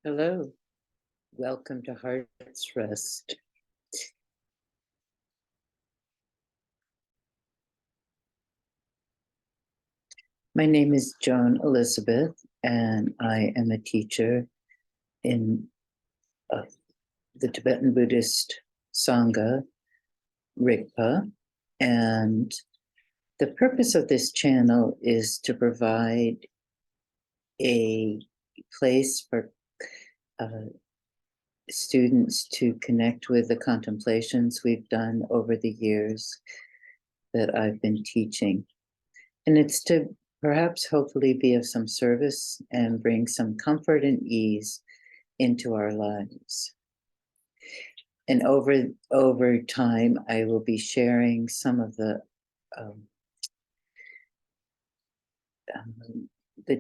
Hello, welcome to Heart's Rest. My name is Joan Elizabeth, and I am a teacher in the Tibetan Buddhist Sangha, Rigpa, and the purpose of this channel is to provide a place for students to connect with the contemplations we've done over the years that I've been teaching. And it's to perhaps hopefully be of some service and bring some comfort and ease into our lives. And over time, I will be sharing some of the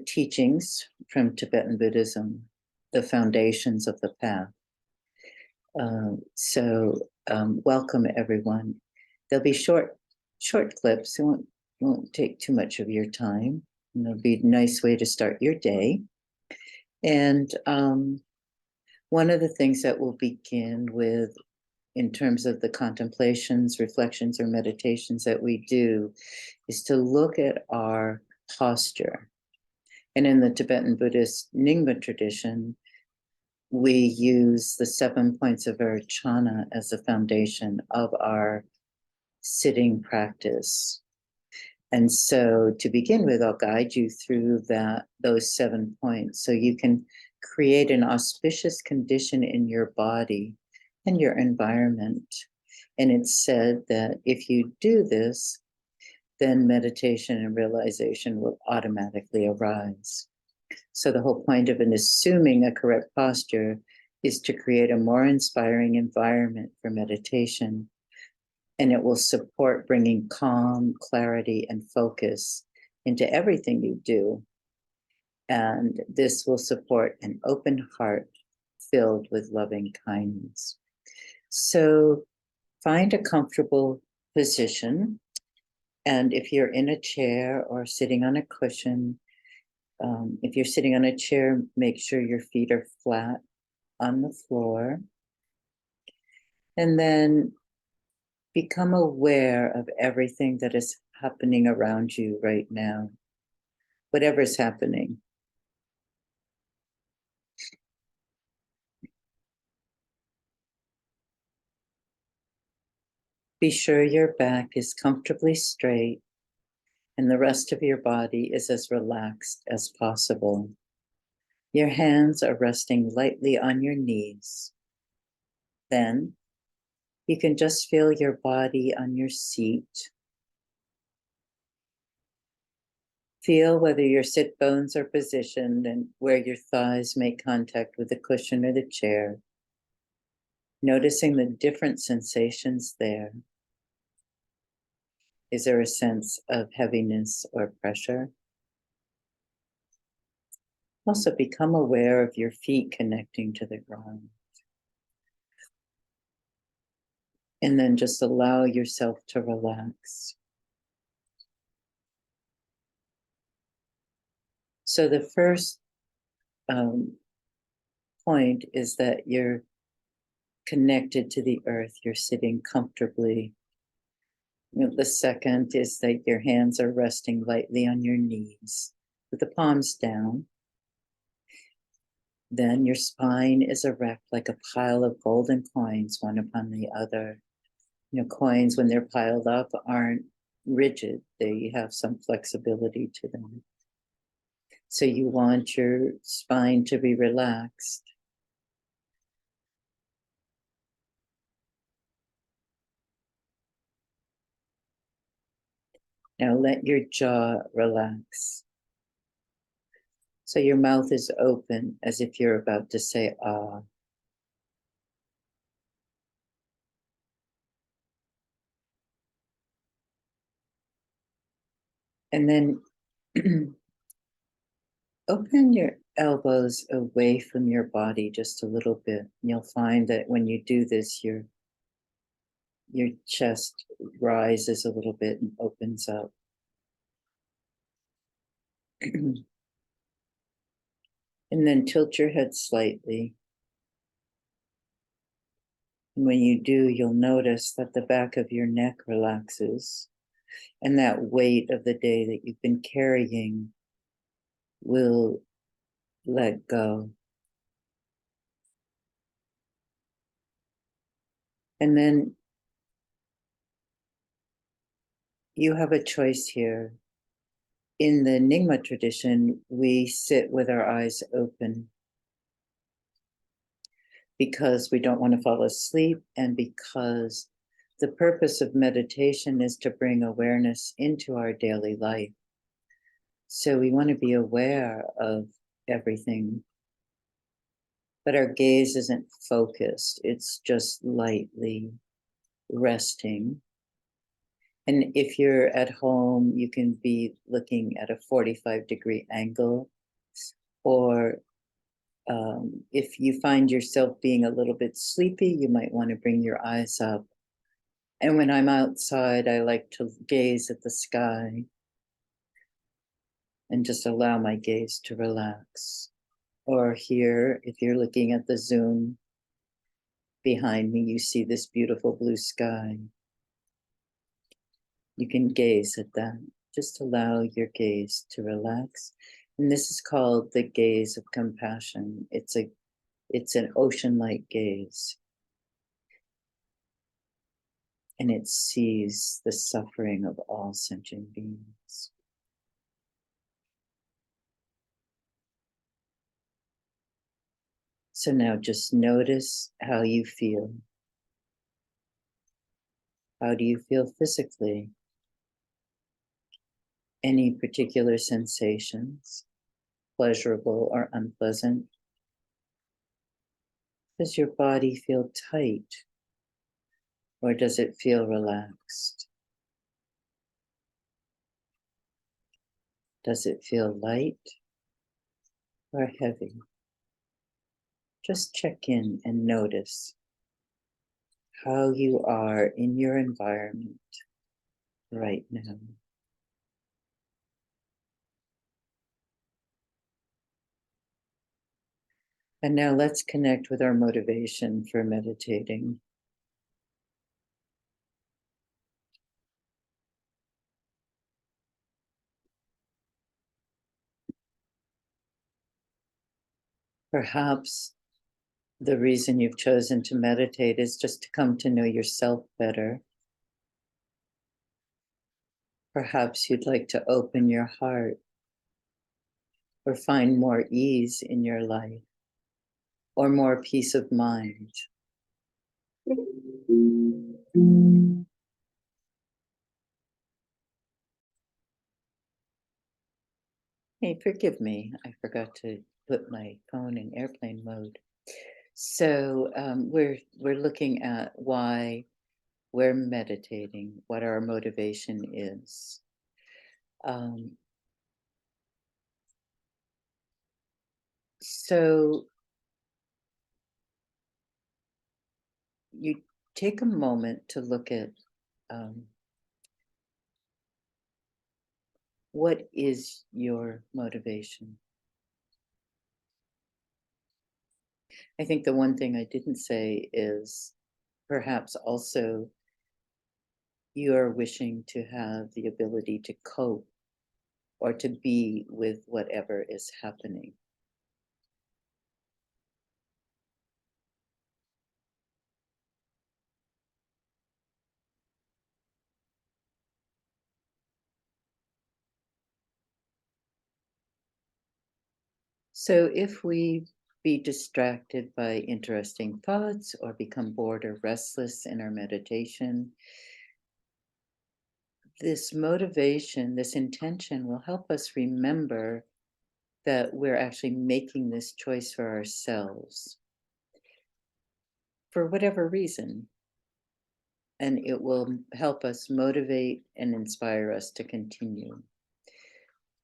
teachings from Tibetan Buddhism, the foundations of the path. Welcome everyone. There'll be short clips. It won't take too much of your time. And it'll be a nice way to start your day. And one of the things that we'll begin with in terms of the contemplations, reflections, or meditations that we do is to look at our posture. And in the Tibetan Buddhist Nyingma tradition, we use the 7 points of Virachana as the foundation of our sitting practice. And so to begin with, I'll guide you through those 7 points so you can create an auspicious condition in your body and your environment. And it's said that if you do this, then meditation and realization will automatically arise. So the whole point of assuming a correct posture is to create a more inspiring environment for meditation. And it will support bringing calm, clarity, and focus into everything you do. And this will support an open heart filled with loving kindness. So find a comfortable position. And if you're in a chair or sitting on a cushion, if you're sitting on a chair, make sure your feet are flat on the floor. And then become aware of everything that is happening around you right now, whatever's happening. Be sure your back is comfortably straight and the rest of your body is as relaxed as possible. Your hands are resting lightly on your knees. Then you can just feel your body on your seat. Feel whether your sit bones are positioned and where your thighs make contact with the cushion or the chair. Noticing the different sensations there. Is there a sense of heaviness or pressure? Also become aware of your feet connecting to the ground. And then just allow yourself to relax. So the first point is that you're connected to the earth. You're sitting comfortably. The second is that your hands are resting lightly on your knees with the palms down. Then your spine is erect like a pile of golden coins, one upon the other. Coins, when they're piled up, aren't rigid. They have some flexibility to them. So you want your spine to be relaxed. Now let your jaw relax. So your mouth is open as if you're about to say ah. And then open your elbows away from your body just a little bit. You'll find that when you do this, your chest rises a little bit and opens up. And And then tilt your head slightly. And when you do, you'll notice that the back of your neck relaxes, and that weight of the day that you've been carrying will let go. And then you have a choice here. In the Nyingma tradition, we sit with our eyes open because we don't want to fall asleep, and because the purpose of meditation is to bring awareness into our daily life. So we want to be aware of everything, but our gaze isn't focused. It's just lightly resting. And if you're at home, you can be looking at a 45-degree angle, or if you find yourself being a little bit sleepy, you might want to bring your eyes up. And when I'm outside, I like to gaze at the sky and just allow my gaze to relax. Or here, if you're looking at the Zoom behind me, you see this beautiful blue sky. You can gaze at that. Just allow your gaze to relax. And this is called the gaze of compassion. It's an ocean-like gaze. And it sees the suffering of all sentient beings. So now just notice how you feel. How do you feel physically? Any particular sensations, pleasurable or unpleasant? Does your body feel tight, or does it feel relaxed? Does it feel light or heavy? Just check in and notice how you are in your environment right now. And now let's connect with our motivation for meditating. Perhaps the reason you've chosen to meditate is just to come to know yourself better. Perhaps you'd like to open your heart or find more ease in your life or more peace of mind. Hey, forgive me. I forgot to put my phone in airplane mode. So we're looking at why we're meditating, what our motivation is. So you take a moment to look at what is your motivation. I think the one thing I didn't say is perhaps also you are wishing to have the ability to cope or to be with whatever is happening. So if we be distracted by interesting thoughts or become bored or restless in our meditation, this motivation, this intention will help us remember that we're actually making this choice for ourselves for whatever reason. And it will help us motivate and inspire us to continue.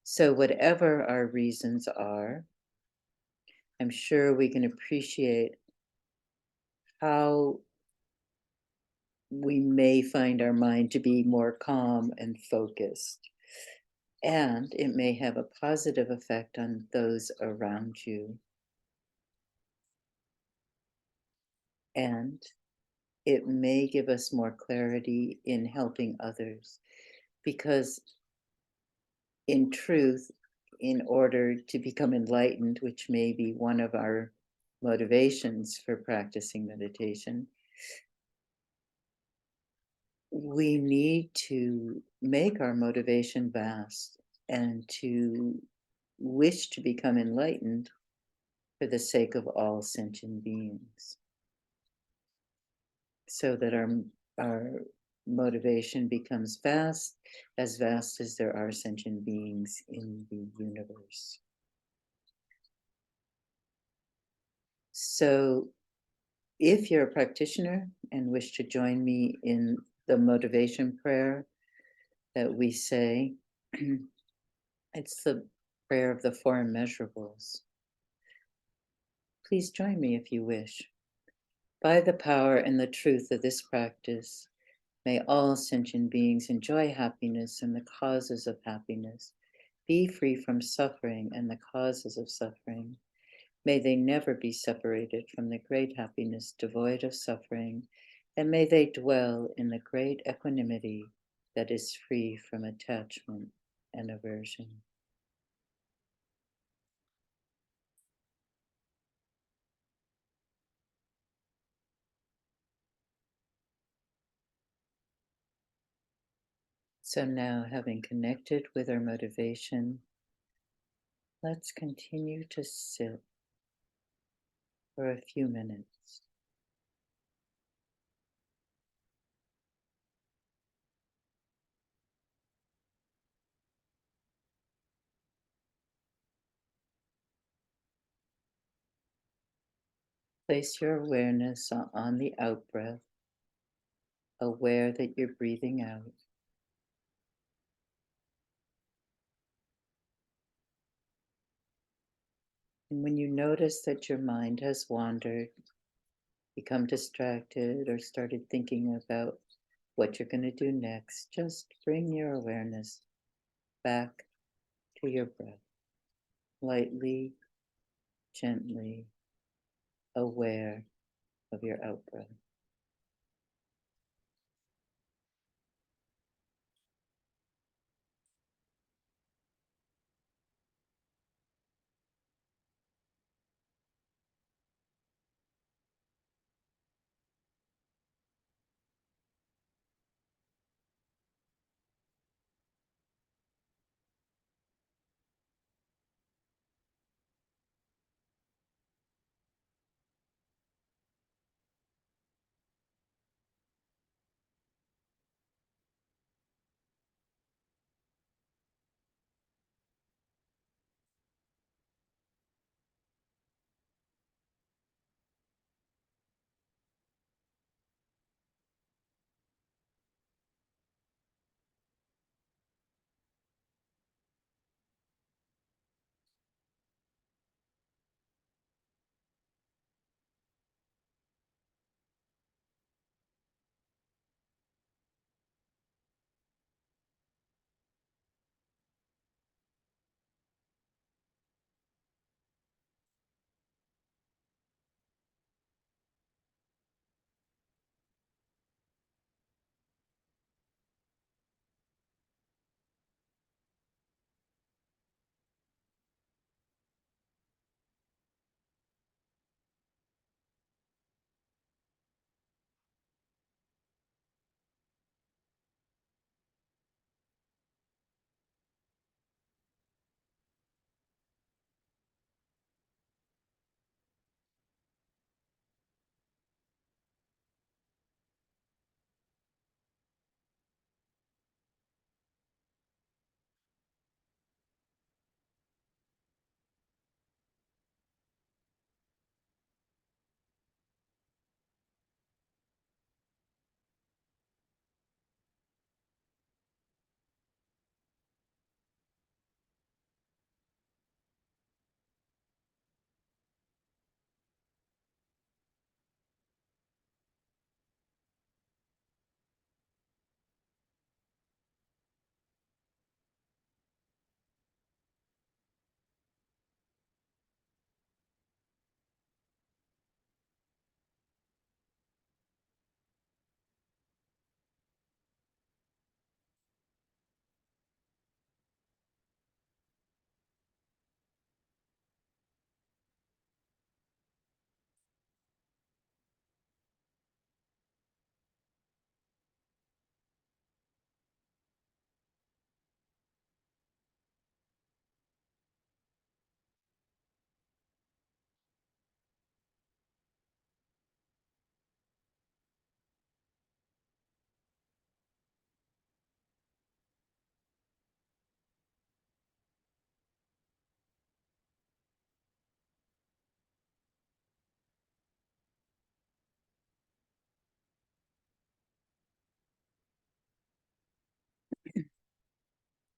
So whatever our reasons are, I'm sure we can appreciate how we may find our mind to be more calm and focused. And it may have a positive effect on those around you. And it may give us more clarity in helping others, because in truth, in order to become enlightened, which may be one of our motivations for practicing meditation, we need to make our motivation vast and to wish to become enlightened for the sake of all sentient beings, so that our motivation becomes vast as there are sentient beings in the universe. So if you're a practitioner and wish to join me in the motivation prayer that we say, it's the prayer of the four immeasurables. Please join me if you wish. By the power and the truth of this practice, may all sentient beings enjoy happiness and the causes of happiness, be free from suffering and the causes of suffering. May they never be separated from the great happiness devoid of suffering, and may they dwell in the great equanimity that is free from attachment and aversion. So now, having connected with our motivation, let's continue to sit for a few minutes. Place your awareness on the out-breath, aware that you're breathing out. And when you notice that your mind has wandered, become distracted, or started thinking about what you're going to do next, just bring your awareness back to your breath, lightly, gently, aware of your out-breath.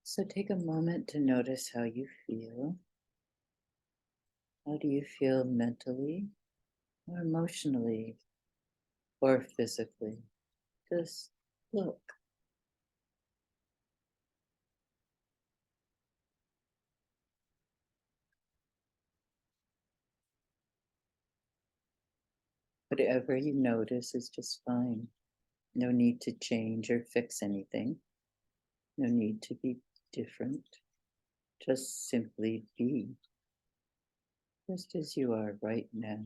So take a moment to notice how you feel. How do you feel mentally or emotionally or physically? Just look. Whatever you notice is just fine. No need to change or fix anything. No need to be different. Just simply be, just as you are right now.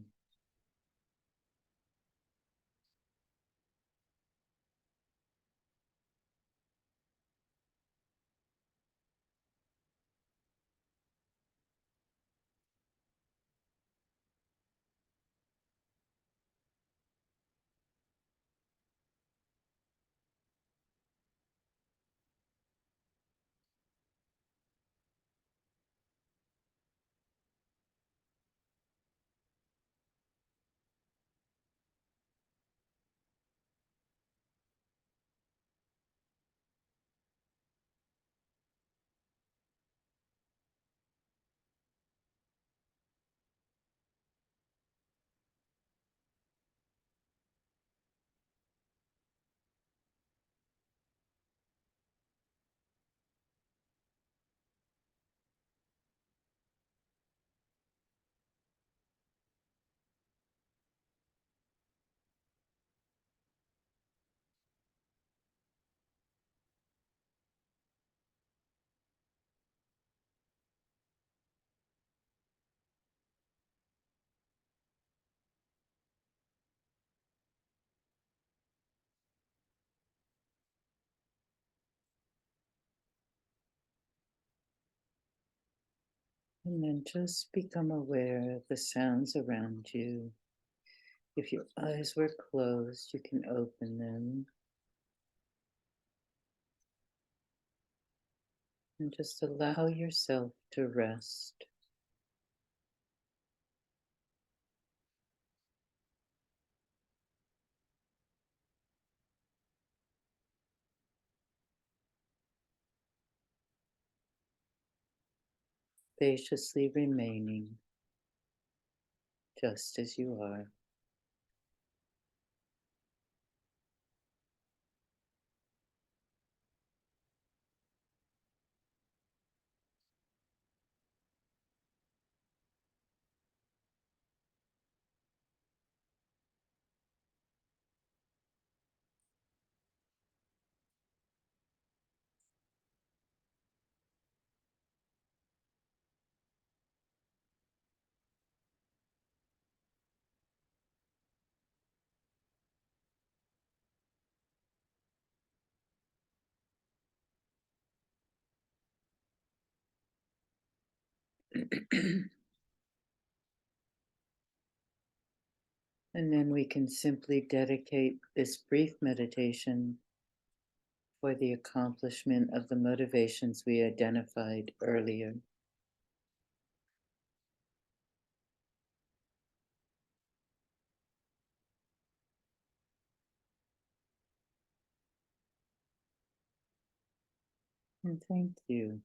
And then just become aware of the sounds around you. If your eyes were closed, you can open them and just allow yourself to rest. Spaciously remaining just as you are. And then we can simply dedicate this brief meditation for the accomplishment of the motivations we identified earlier. And thank you.